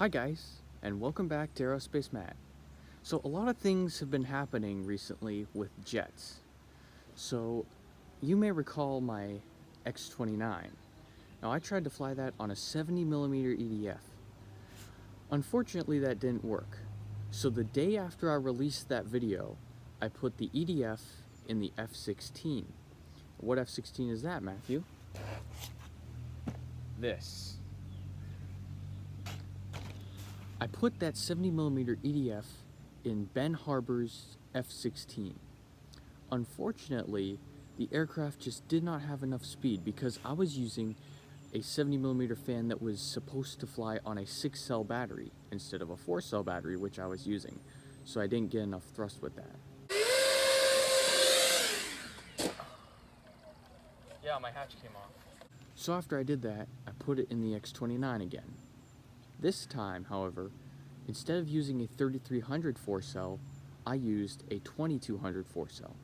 Hi guys, and welcome back to Aerospace Matt. So a lot of things have been happening recently with jets. So you may recall my X-29. Now I tried to fly that on a 70mm EDF. Unfortunately that didn't work. So the day after I released that video, I put the EDF in the F-16. What F-16 is that, Matthew? This. I put that 70mm EDF in Ben Harber's F-16. Unfortunately, the aircraft just did not have enough speed because I was using a 70mm fan that was supposed to fly on a 6-cell battery instead of a 4-cell battery, which I was using. So I didn't get enough thrust with that. Yeah, my hatch came off. So after I did that, I put it in the X-29 again. This time, however, instead of using a 3300 4-cell, I used a 2200 4-cell.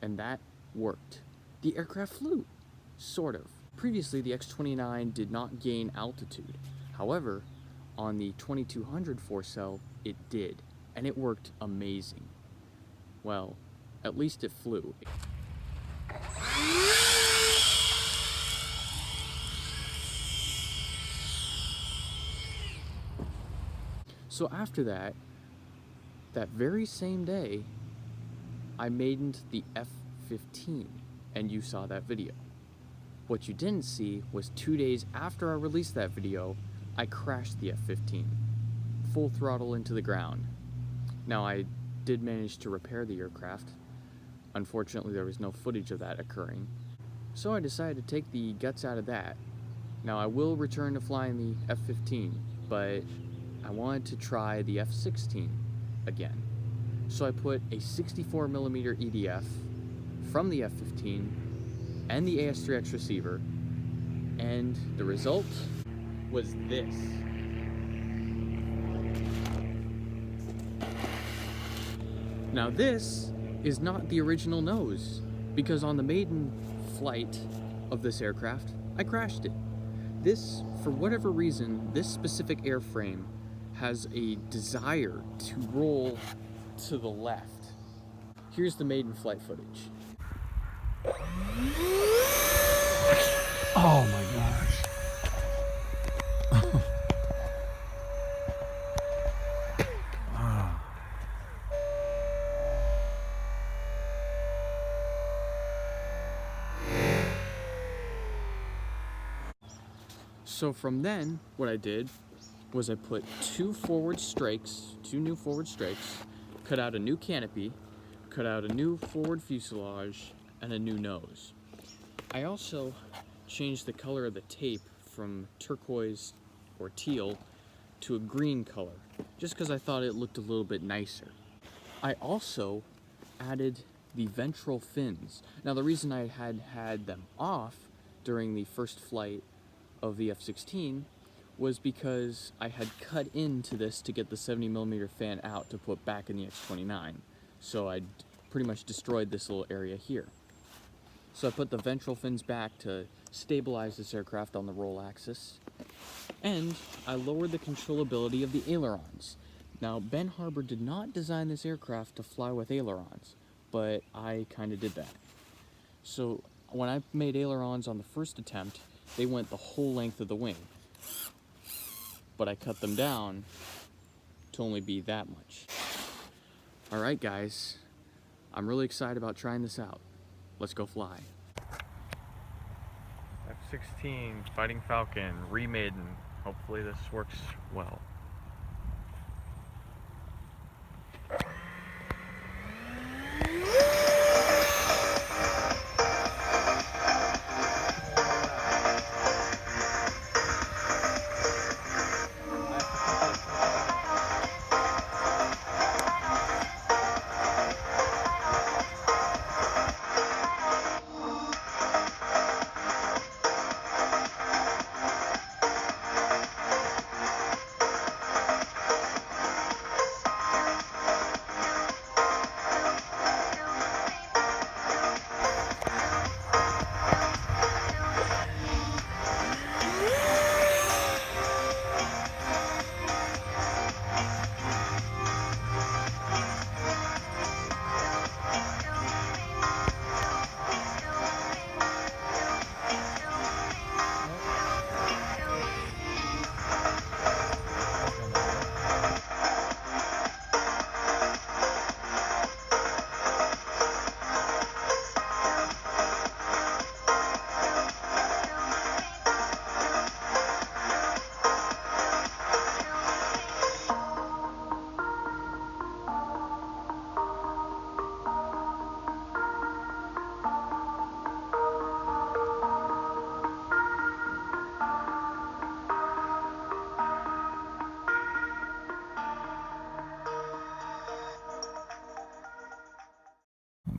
And that worked. The aircraft flew. Sort of. Previously, the X-29 did not gain altitude. However, on the 2200 4-cell, it did. And it worked amazing. Well, at least it flew. So after that very same day, I maidened the F-15, and you saw that video. What you didn't see was 2 days after I released that video, I crashed the F-15, full throttle into the ground. Now I did manage to repair the aircraft. Unfortunately, there was no footage of that occurring. So I decided to take the guts out of that. Now I will return to flying the F-15, but I wanted to try the F-16 again. So I put a 64mm EDF from the F-15 and the AS3X receiver, and the result was this. Now this is not the original nose, because on the maiden flight of this aircraft, I crashed it. This, for whatever reason, this specific airframe has a desire to roll to the left. Here's the maiden flight footage. Oh my gosh. So from then, what I did was I put two new forward strakes, cut out a new canopy, cut out a new forward fuselage, and a new nose. I also changed the color of the tape from turquoise or teal to a green color, just because I thought it looked a little bit nicer. I also added the ventral fins. Now the reason I had them off during the first flight of the F-16 was because I had cut into this to get the 70mm fan out to put back in the X-29. So I pretty much destroyed this little area here. So I put the ventral fins back to stabilize this aircraft on the roll axis. And I lowered the controllability of the ailerons. Now, Ben Harber did not design this aircraft to fly with ailerons, but I kind of did that. So when I made ailerons on the first attempt, they went the whole length of the wing. But I cut them down to only be that much. Alright guys, I'm really excited about trying this out. Let's go fly. F-16 Fighting Falcon, Maiden. Hopefully this works well.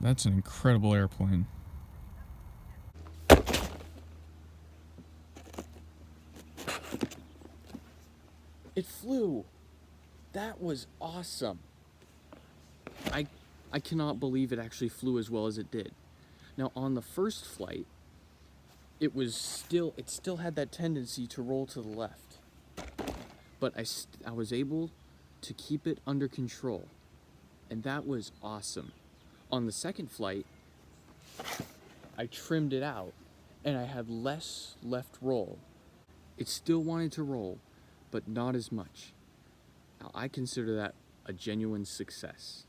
That's an incredible airplane. It flew. That was awesome. I cannot believe it actually flew as well as it did. Now on the first flight, it still had that tendency to roll to the left. But I was able to keep it under control. And that was awesome. On the second flight, I trimmed it out and I had less left roll. It still wanted to roll, but not as much. Now, I consider that a genuine success.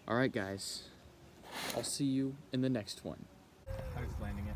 All right, guys, I'll see you in the next one. I was landing